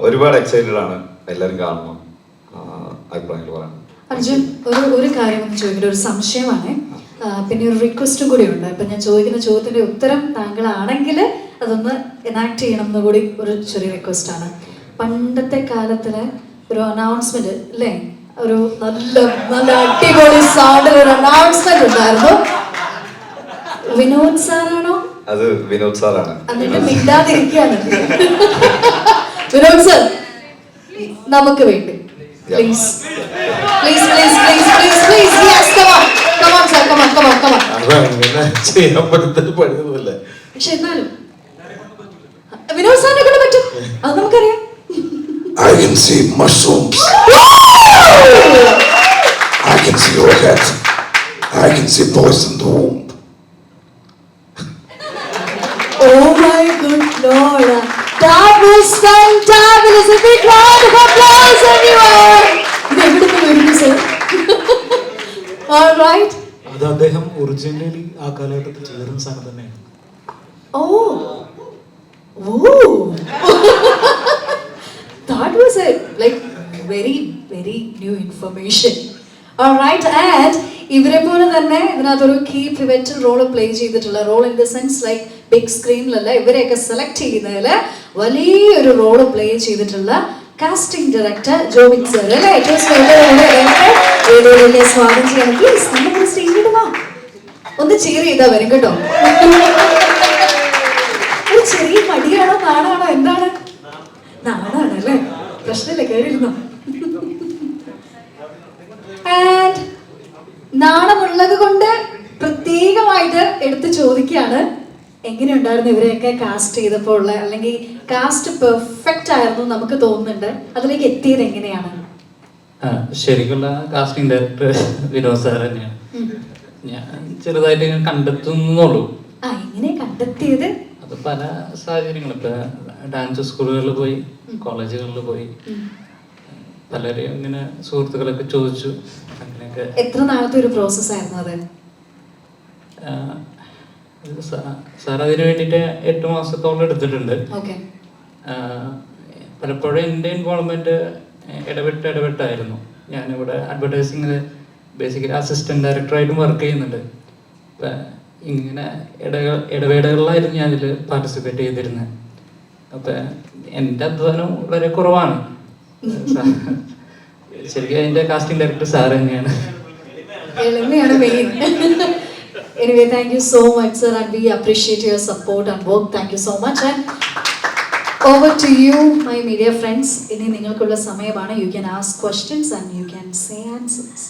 ഒരുപാട് എക്സൈറ്റഡ് ആണ്, എല്ലാവരും കാണണം, അഭിപ്രായങ്ങൾ പറയാം. അർജുൻ, ഒരു കാര്യം ഒന്ന് ചോദിക്കേണ്ട ഒരു സംശയമാണ്, പിന്നെ ഒരു റിക്വസ്റ്റും കൂടി ഉണ്ട്. ഇപ്പം ഞാൻ ചോദിക്കുന്ന ചോദ്യത്തിൻ്റെ ഉത്തരം താങ്കളാണെങ്കിൽ അതൊന്ന് എനാക്ട് ചെയ്യണം എന്ന് കൂടി ഒരു ചെറിയ റിക്വസ്റ്റാണ്. പണ്ടത്തെ കാലത്തിലെ ഒരു അനൗൺസ്മെന്റ് അല്ലേ, ഒരു നല്ല അടിപൊളി സൗണ്ടിൽ ഒരു അനൗൺസ്മെന്റ് ഉണ്ടായിരുന്നു. വിനോദ് സാറാണോ? അത് വിനോദ് സാറാണ്. എന്നിട്ട് മിണ്ടാതിരിക്കുകയാണ്. വിനോദ് സാർ നമുക്ക് വേണ്ടി please please please please please please yes come on sir come on അതങ്ങനെ ചെയ്യാൻ പറ്റുന്ന പണിയൊന്നുമല്ല. പക്ഷെ എന്നാലും വിനോദ് സാറിനെ കൊണ്ട് പറ്റും, അത് നമുക്കറിയാം. I can see mushrooms. I can see your head. I can see poison the womb. Oh my good Lord, that was fantabulous. A big round of applause, everyone. ഇത് എവിടുന്ന് വരുന്നു സർ? All right. അത് അദ്ദേഹം ഒറിജിനലി ആ കാലഘട്ടത്തിൽ ചേർന്ന സാധനം തന്നെയാണ്. Oh. Oh. That was a like very new information. All right, and ഇവരെ പോലെ തന്നെ ഇതിനകത്തൊരു കീ പിവറ്റൽ റോൾ പ്ലേ ചെയ്തിട്ടുള്ള role in the sense like big സ്ക്രീനിലല്ല, ഇവരെയൊക്കെ സെലക്ട് ചെയ്യുന്നതിൽ വലിയൊരു റോൾ പ്ലേ ചെയ്തിട്ടുള്ള കാസ്റ്റിംഗ് ഡയറക്ടർ ജോബിൻ സർ അല്ലേ? വലിയ സ്വാഗതം ചെയ്യണം. പ്ലീസ് നമ്മുടെ സ്റ്റേജിൽ വാ, ഒന്ന് cheer ചെയ്താൽ വരും കേട്ടോ. ഒരു ചെറിയ മടിയാണോ നാണാണോ എന്താണ്? നാണാണല്ലേ, പ്രശ്നമില്ല, കയറിയിരുന്നോ. ആൻഡ് നാണമുള്ളത് കൊണ്ട് പ്രത്യേകമായിട്ട് എടുത്ത് ചോദിക്കുകയാണ്, എങ്ങനെയുണ്ടായിരുന്നു ഇവരെയൊക്കെ കാസ്റ്റ് ചെയ്തപ്പോൾ ഉള്ള, അല്ലെങ്കിൽ കാസ്റ്റ് പെർഫെക്റ്റ് ആയിരുന്നു നമുക്ക് തോന്നുന്നുണ്ട്, അതിലേക്ക് എത്തിയത് എങ്ങനെയാണ്? ശരിക്കുള്ള കാസ്റ്റിംഗ് ഡയറക്ടർ വിനോദ് സാർ തന്നെയാണ്. ഞാൻ ചെറുതായിട്ട് ഇങ്ങനെ കണ്ടെത്തുന്നുള്ളൂ. എങ്ങനെ കണ്ടെത്തിയത്? അത് പല സാഹചര്യങ്ങളും, ഇപ്പൊ ഡാൻസ് സ്കൂളുകളിൽ പോയി, കോളേജുകളിൽ പോയി, പലരെയും ഇങ്ങനെ സുഹൃത്തുക്കളൊക്കെ ചോദിച്ചു, അങ്ങനെയൊക്കെ. എത്ര നാളത്തെ ഒരു പ്രോസസ് ആയിരുന്നു അത്? സാർ അതിന് വേണ്ടിയിട്ട് 8 മാസത്തോളം എടുത്തിട്ടുണ്ട്. പലപ്പോഴും എൻ്റെ ഇൻവോൾവ്മെന്റ് ഇടപെട്ടായിരുന്നു. ഞാനിവിടെ അഡ്വർടൈസിങ്ങിൽ ബേസിക്കലി അസിസ്റ്റന്റ് ഡയറക്ടറായിട്ടും വർക്ക് ചെയ്യുന്നുണ്ട്. അപ്പം ഇങ്ങനെ ഇടവേളകളിലായിരുന്നു ഞാനിതിൽ പാർട്ടിസിപ്പേറ്റ് ചെയ്തിരുന്നത്. അപ്പം എൻ്റെ അധ്വാനം വളരെ കുറവാണ്. ശരിക്കും അതിൻ്റെ കാസ്റ്റിംഗ് ഡയറക്ടർ സാർ തന്നെയാണ്. Anyway, thank you so much, sir, and we appreciate your support and work. Thank you so much. And over to you, my media friends. ഇനി നിങ്ങൾക്കുള്ള സമയമാണ്. You can ask questions and you can say answers.